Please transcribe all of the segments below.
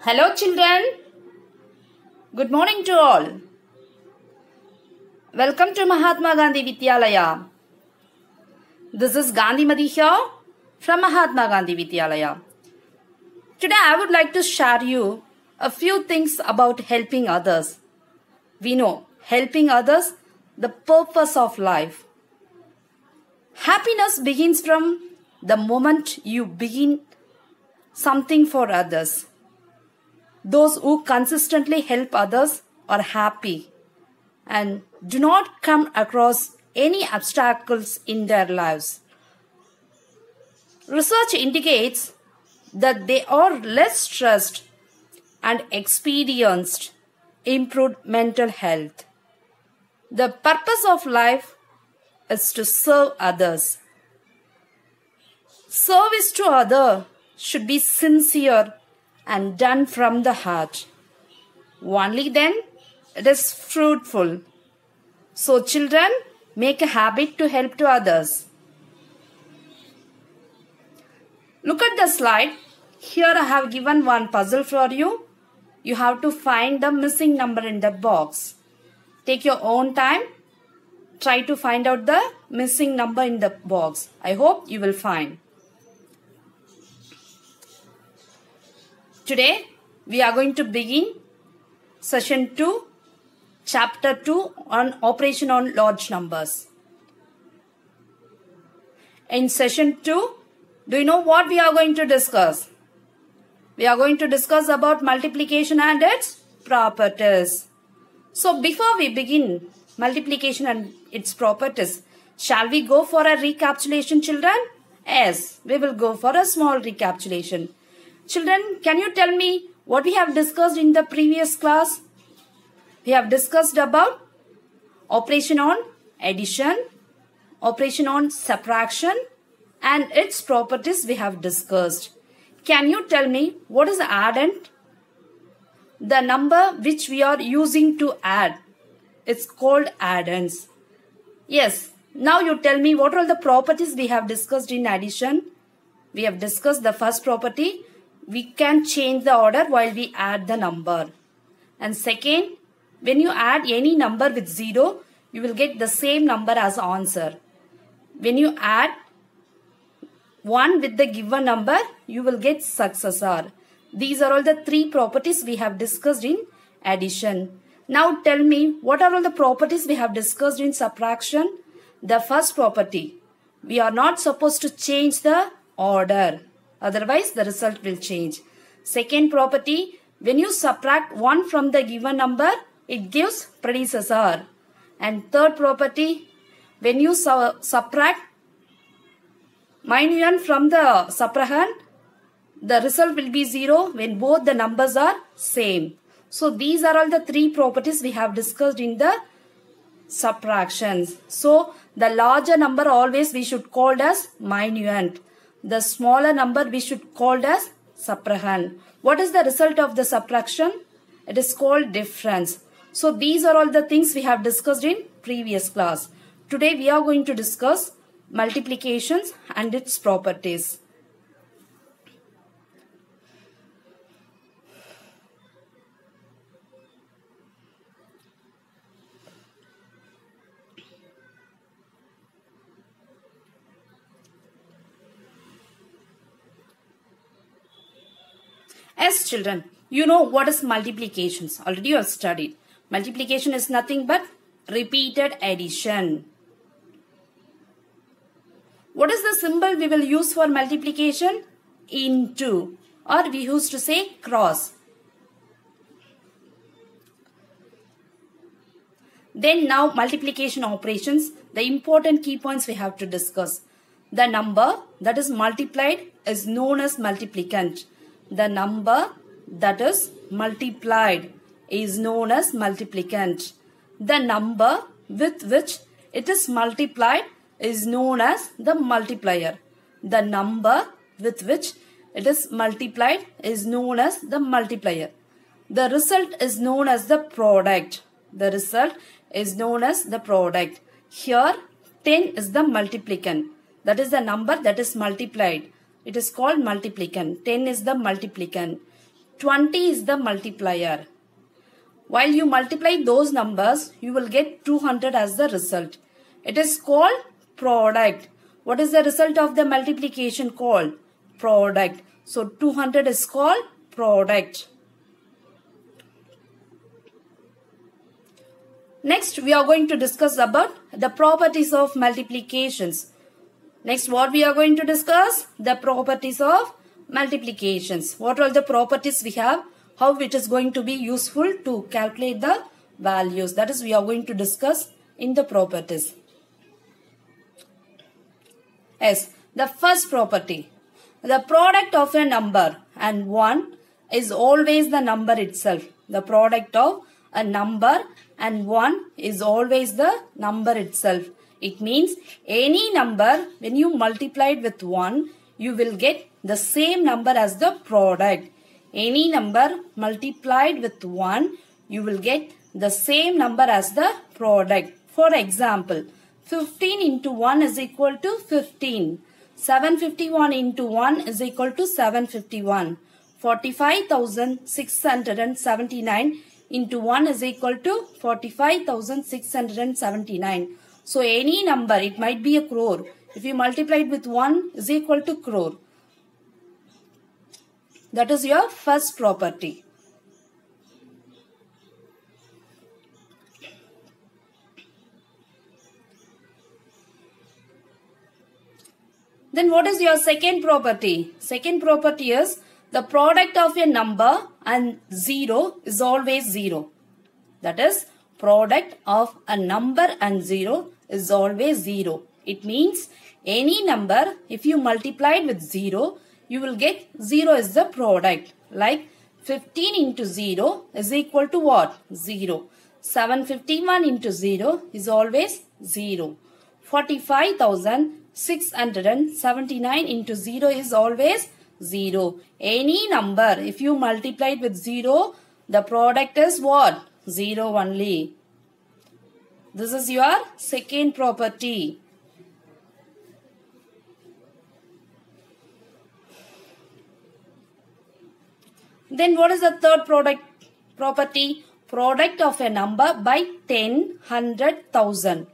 Hello children, good morning to all. Welcome to Mahatma Gandhi Vidyalaya. This is Gandhi Madi here from Mahatma Gandhi Vidyalaya. Today I would like to share you a few things about helping others. We know helping others, the purpose of life. Happiness begins from the moment you begin something for others. Those who consistently help others are happy and do not come across any obstacles in their lives. Research indicates that they are less stressed and experienced improved mental health. The purpose of life is to serve others. Service to others should be sincere and done from the heart. Only then it is fruitful. So children, make a habit to help to others. Look at the slide. Here I have given one puzzle for you. You have to find the missing number in the box. Take your own time. Try to find out the missing number in the box. I hope you will find. Today, we are going to begin session 2, chapter 2 on operation on large numbers. In session 2, do you know what we are going to discuss? We are going to discuss about multiplication and its properties. So, before we begin multiplication and its properties, shall we go for a recapitulation, children? Yes, we will go for a small recapitulation. Children, can you tell me what we have discussed in the previous class? We have discussed about operation on addition, operation on subtraction, and its properties we have discussed. Can you tell me what is addend? The number which we are using to add, it's called addends. Yes, now you tell me what are the properties we have discussed in addition. We have discussed the first property. We can change the order while we add the number. And second, when you add any number with 0, you will get the same number as answer. When you add 1 with the given number, you will get successor. These are all the 3 properties we have discussed in addition. Now tell me, what are all the properties we have discussed in subtraction? The first property, we are not supposed to change the order. Otherwise, the result will change. Second property, when you subtract 1 from the given number, it gives predecessor. And third property, when you subtract minuend from the subtrahend, the result will be 0 when both the numbers are same. So, these are all the 3 properties we have discussed in the subtractions. So, the larger number always we should call as minuend. The smaller number we should call as subtrahend. What is the result of the subtraction? It is called difference. So these are all the things we have discussed in previous class. Today we are going to discuss multiplications and its properties. Yes, children, you know what is multiplications. Already you have studied. Multiplication is nothing but repeated addition. What is the symbol we will use for multiplication? Into, or we used to say cross. Then now multiplication operations, the important key points we have to discuss. The number that is multiplied is known as multiplicand. The number that is multiplied is known as multiplicand. The number with which it is multiplied is known as the multiplier. The number with which it is multiplied is known as the multiplier. The result is known as the product. The result is known as the product. Here 10 is the multiplicand. That is the number that is multiplied. It is called multiplicand. 10 is the multiplicand. 20 is the multiplier. While you multiply those numbers, you will get 200 as the result. It is called product. What is the result of the multiplication called? Product. So 200 is called product. Next, we are going to discuss about the properties of multiplications. Next, what we are going to discuss? The properties of multiplications. What are the properties we have? How it is going to be useful to calculate the values. That is, we are going to discuss in the properties. Yes, the first property. The product of a number and 1 is always the number itself. The product of a number and 1 is always the number itself. It means any number, when you multiply it with 1, you will get the same number as the product. Any number multiplied with 1, you will get the same number as the product. For example, 15 into 1 is equal to 15. 751 into 1 is equal to 751. 45,679 into 1 is equal to 45,679. So any number, it might be a crore. If you multiply it with 1 is equal to crore. That is your first property. Then what is your second property? Second property is the product of a number and 0 is always 0. That is, product of a number and 0 is always 0. It means any number, if you multiply it with 0, you will get 0 is the product. Like 15 into 0 is equal to what? 0. 751 into 0 is always 0. 45,679 into 0 is always 0. Any number, if you multiply it with 0, the product is what? 0 only. This is your second property. Then what is the third property? Product of a number by 10, 100, 1000.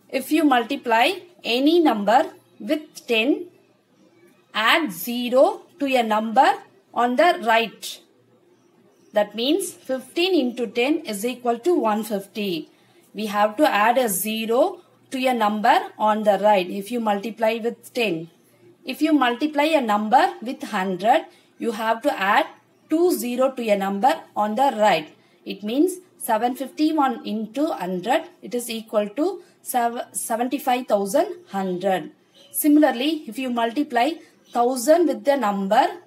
If you multiply any number with 10, add 0 to a number on the right. That means 15 into 10 is equal to 150. We have to add a 0 to a number on the right if you multiply with 10. If you multiply a number with 100, you have to add 20 to a number on the right. It means 751 into 100, it is equal to 75,100. Similarly, if you multiply 1000 with the number,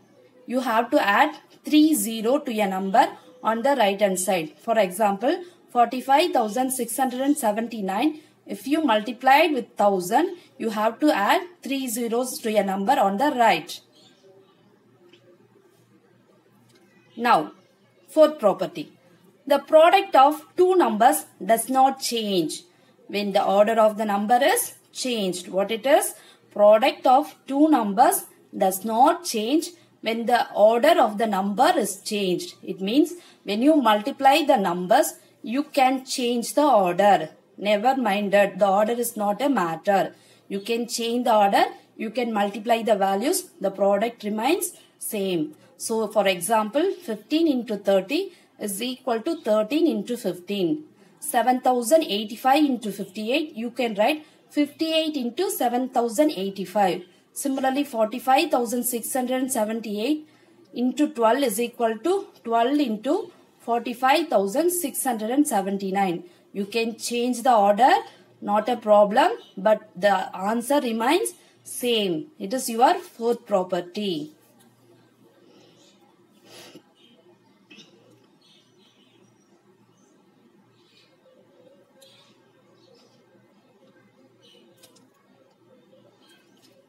you have to add 30 to a number on the right hand side. For example, 45,679. If you multiply it with 1000, you have to add 3 zeros to a number on the right. Now, fourth property. The product of two numbers does not change when the order of the number is changed. What it is? Product of two numbers does not change when the order of the number is changed. It means when you multiply the numbers, you can change the order. Never mind that the order is not a matter. You can change the order. You can multiply the values. The product remains same. So, for example, 15 into 30 is equal to 13 into 15. 7085 into 58, you can write 58 into 7085. Similarly, 45,678 into 12 is equal to 12 into 45,679. You can change the order, not a problem, but the answer remains same. It is your fourth property.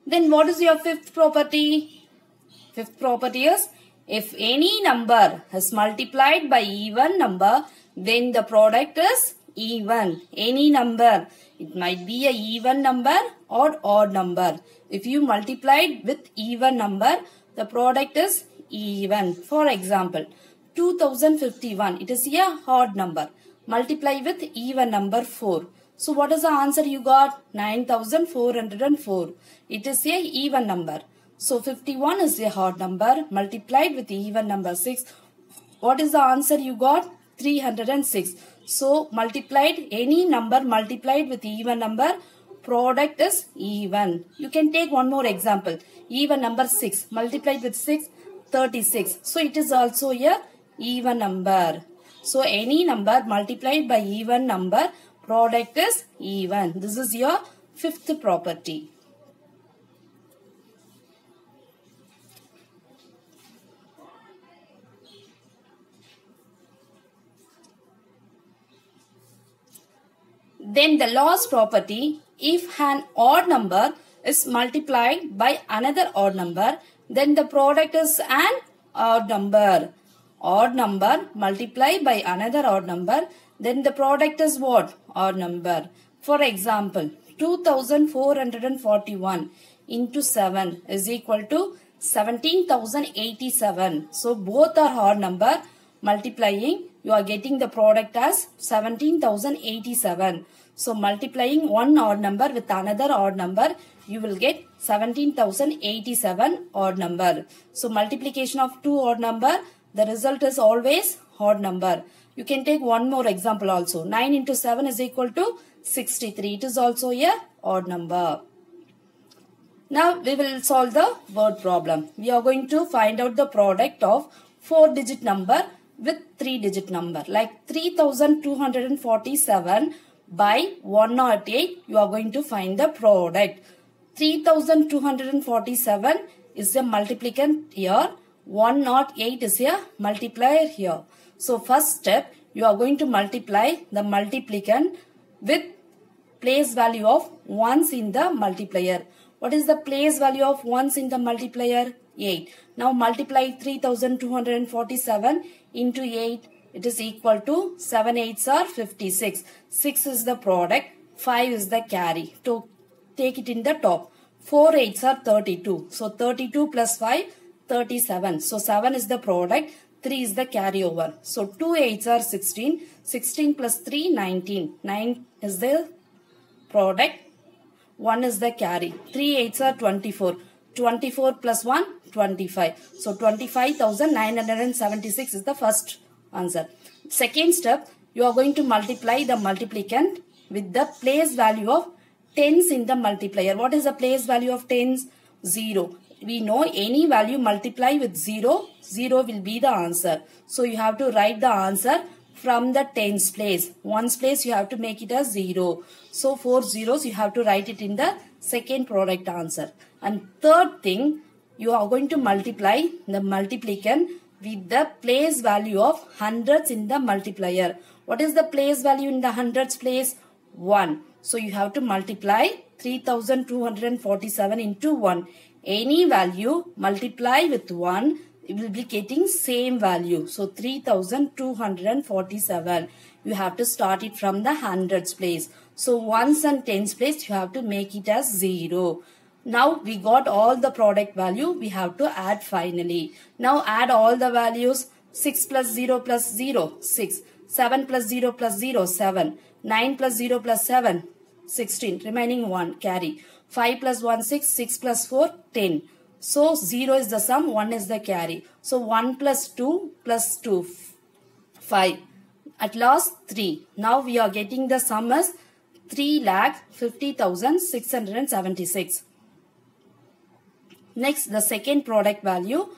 Then what is your fifth property? Fifth property is if any number is multiplied by even number, then the product is even. Any number. It might be a even number or odd number. If you multiply with even number, the product is even. For example, 2051, it is a odd number. Multiply with even number 4. So what is the answer you got? 9404. It is a even number. So 51 is a odd number multiplied with even number 6. What is the answer you got? 306. So multiplied, any number multiplied with even number, product is even. You can take one more example. Even number 6 multiplied with 6, 36. So it is also a even number. So any number multiplied by even number, product is even. This is your fifth property. Then the last property, if an odd number is multiplied by another odd number, then the product is an odd number. Odd number multiplied by another odd number, then the product is what? Odd number. For example, 2441 into 7 is equal to 17,087. So both are odd number. Multiplying, you are getting the product as 17,087. So multiplying one odd number with another odd number, you will get 17,087 odd number. So multiplication of two odd number, the result is always odd number. You can take one more example also. 9 into 7 is equal to 63. It is also a odd number. Now we will solve the word problem. We are going to find out the product of 4-digit number with 3-digit number. Like 3247 by 108, you are going to find the product. 3247 is a multiplicand here. 108 is a multiplier here. So first step, you are going to multiply the multiplicand with place value of ones in the multiplier. What is the place value of ones in the multiplier? 8. Now multiply 3247 into 8. It is equal to 7 8s are 56. 6 is the product. 5 is the carry. To take it in the top. 4 8s are 32. So 32 plus 5, 37. So 7 is the product. 3 is the carryover. So 2 8s are 16. 16 plus 3, 19. 9 is the product. 1 is the carry. 3 8s are 24. 24 plus 1, 25. So 25,976 is the first answer. Second step, you are going to multiply the multiplicand with the place value of tens in the multiplier. What is the place value of tens? 0. We know any value multiply with 0, 0 will be the answer. So you have to write the answer from the tens place. Ones place you have to make it as 0. So 4 zeros you have to write it in the second product answer. And third thing, you are going to multiply the multiplicand with the place value of hundreds in the multiplier. What is the place value in the hundreds place? 1. So you have to multiply 3247 into 1. Any value multiply with 1, you will be getting same value. So 3247. You have to start it from the hundreds place. So ones and tens place you have to make it as 0. Now we got all the product value. We have to add finally. Now add all the values. 6 plus 0 plus 0, 6. 7 plus 0 plus 0, 7. 9 plus 0 plus 7, 16. Remaining 1, carry. 5 plus 1, 6. 6 plus 4, 10. So 0 is the sum, 1 is the carry. So 1 plus 2 plus 2, 5. At last 3. Now we are getting the sum as 3,50,676. Next, the second product value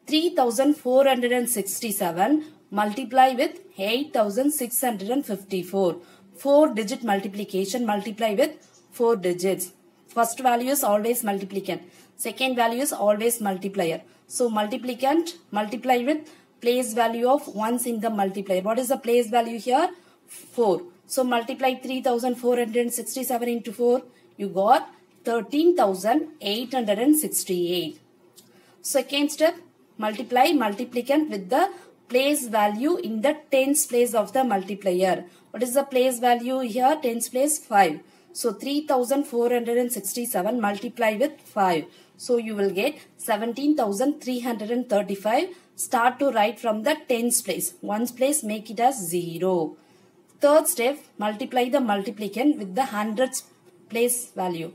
3,467 multiply with 8,654. 4-digit multiplication multiply with 4 digits. First value is always multiplicand. Second value is always multiplier. So multiplicand multiply with place value of ones in the multiplier. What is the place value here? 4. So multiply 3,467 into 4. You got 13,868. Second step, multiply multiplicand with the place value in the tens place of the multiplier. What is the place value here? Tens place 5. So 3,467 multiply with 5. So you will get 17,335. Start to write from the tens place. Ones place, make it as 0. Third step, multiply the multiplicand with the hundreds place value.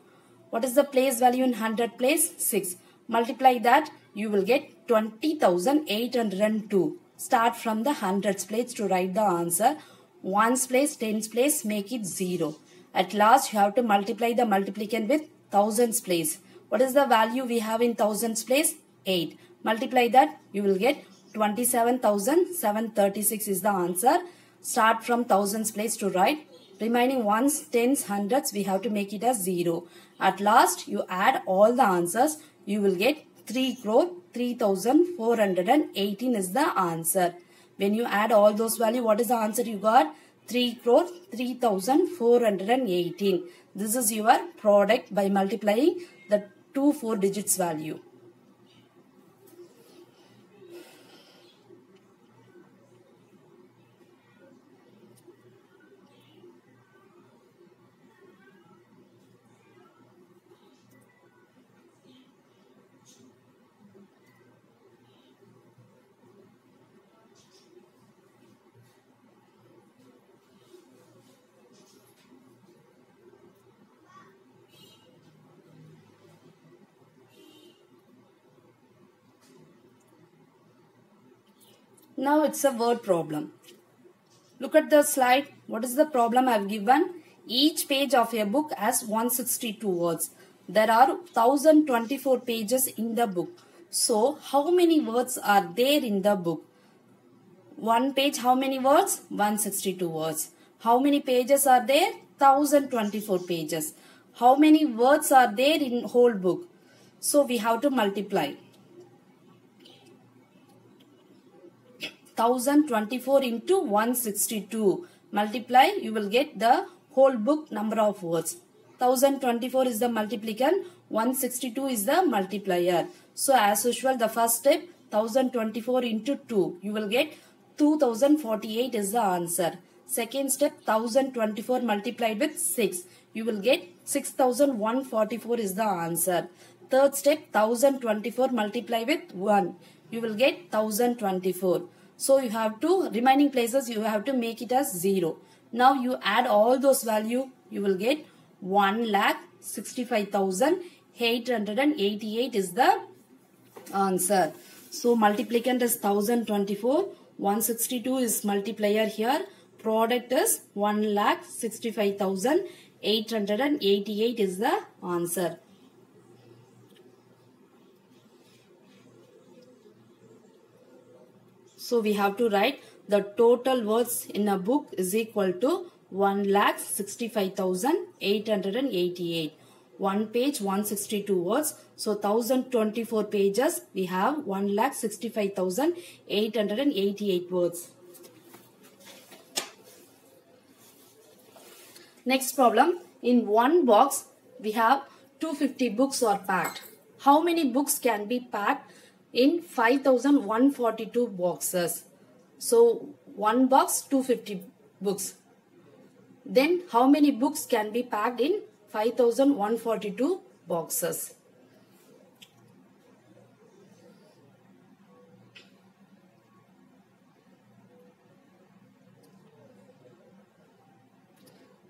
What is the place value in 100 place? 6. Multiply that, you will get 20,802. Start from the hundreds place to write the answer. Ones place, tens place, make it 0. At last, you have to multiply the multiplicand with thousands place. What is the value we have in thousands place? 8. Multiply that, you will get 27,736 is the answer. Start from thousands place to write. Remaining ones, tens, hundreds, we have to make it as 0. At last, you add all the answers. You will get 3,03,418 is the answer. When you add all those values, what is the answer you got? 3,03,418. This is your product by multiplying the two 4 digits value. Now it's a word problem. Look at the slide. What is the problem I have given? Each page of a book has 162 words. There are 1024 pages in the book. So, how many words are there in the book? One page, how many words? 162 words. How many pages are there? 1024 pages. How many words are there in whole book? So, we have to multiply. 1024 into 162. Multiply, you will get the whole book number of words. 1024 is the multiplicand, 162 is the multiplier. So as usual, the first step, 1024 into 2. You will get 2048 is the answer. Second step, 1024 multiplied with 6. You will get 6144 is the answer. Third step, 1024 multiplied with 1. You will get 1024. So you have to, remaining places you have to make it as 0. Now you add all those value, you will get 1,65,888 is the answer. So multiplicand is 1024, 162 is multiplier here, product is 1,65,888 is the answer. So we have to write the total words in a book is equal to 1,65,888. One page 162 words. So 1024 pages we have 1,65,888 words. Next problem. In one box we have 250 books are packed. How many books can be packed in 5,142 boxes? So one box 250 books. Then how many books can be packed in 5,142 boxes?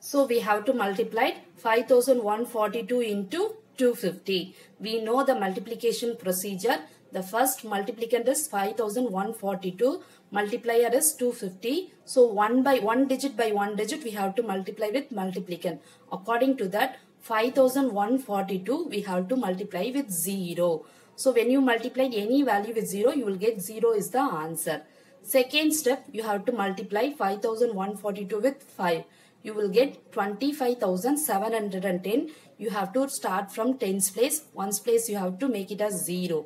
So we have to multiply 5,142 into 250. We know the multiplication procedure. The first multiplicand is 5,142. Multiplier is 250. So one digit by one digit we have to multiply with multiplicand. According to that, 5,142 we have to multiply with 0. So when you multiply any value with 0, you will get 0 is the answer. Second step, you have to multiply 5,142 with 5. You will get 25,710. You have to start from tens place. Ones place you have to make it as 0.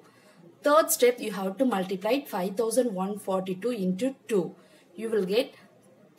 Third step, you have to multiply 5,142 into 2. You will get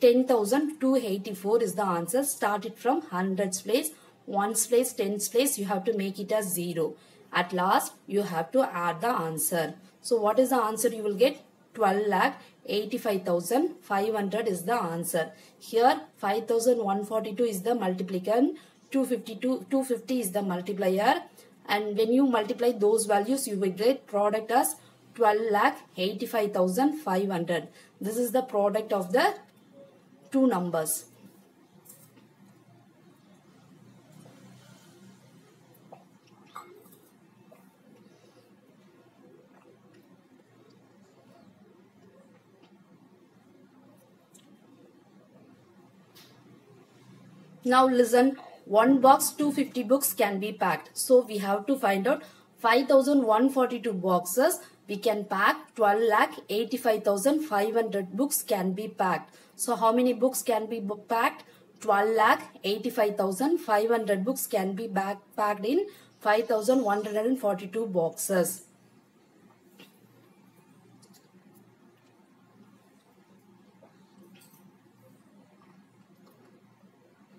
10,284 is the answer. Start it from hundreds place. Ones place, tens place, you have to make it as 0. At last, you have to add the answer. So what is the answer you will get? 12,85,500 is the answer. Here 5,142 is the multiplicand, 250 is the multiplier. and when you multiply those values, you will get product as 12,85,500. This is the product of the two numbers. Now listen, one box 250 books can be packed. So we have to find out 5,142 boxes. We can pack 12,85,500 books can be packed. So how many books can be packed? 12,85,500 books can be packed in 5,142 boxes.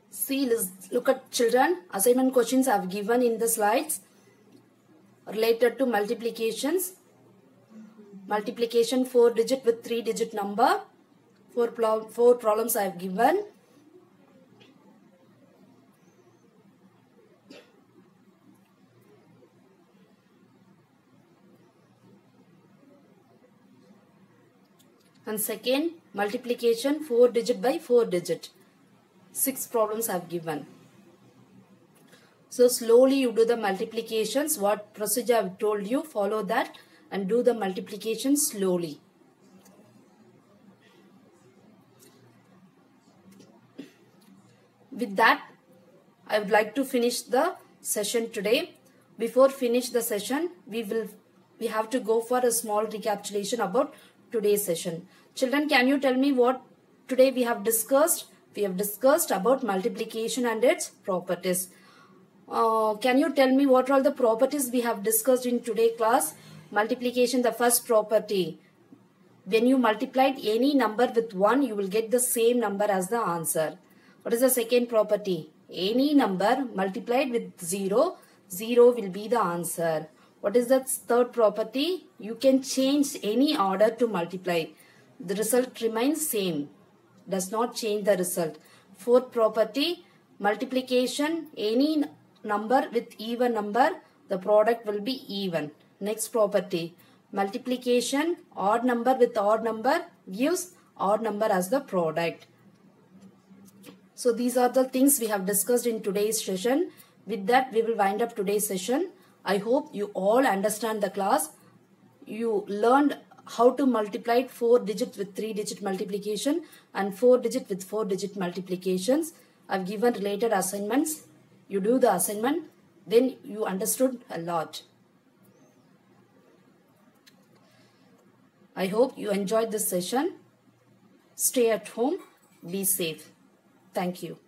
See, look at children. Assignment questions I have given in the slides related to multiplications. Multiplication 4-digit with 3-digit number. Four problems I have given. And second, multiplication 4-digit by 4-digit. 6 problems I have given. So slowly you do the multiplications. What procedure I have told you, follow that and do the multiplication slowly. With that, I would like to finish the session today. Before finish the session, we have to go for a small recapitulation about today's session. Children, can you tell me what today we have discussed? We have discussed about multiplication and its properties. Can you tell me what are the properties we have discussed in today's class? Multiplication, the first property. When you multiplied any number with 1, you will get the same number as the answer. What is the second property? Any number multiplied with 0, 0 will be the answer. What is the third property? You can change any order to multiply. The result remains same. Does not change the result. Fourth property, multiplication, any number with even number, the product will be even. Next property, multiplication, odd number with odd number gives odd number as the product. So these are the things we have discussed in today's session. With that, we will wind up today's session. I hope you all understand the class. You learned how to multiply 4-digit with 3-digit multiplication and 4-digit with 4-digit multiplications. I've given related assignments. You do the assignment, then you understood a lot. I hope you enjoyed this session. Stay at home. Be safe. Thank you.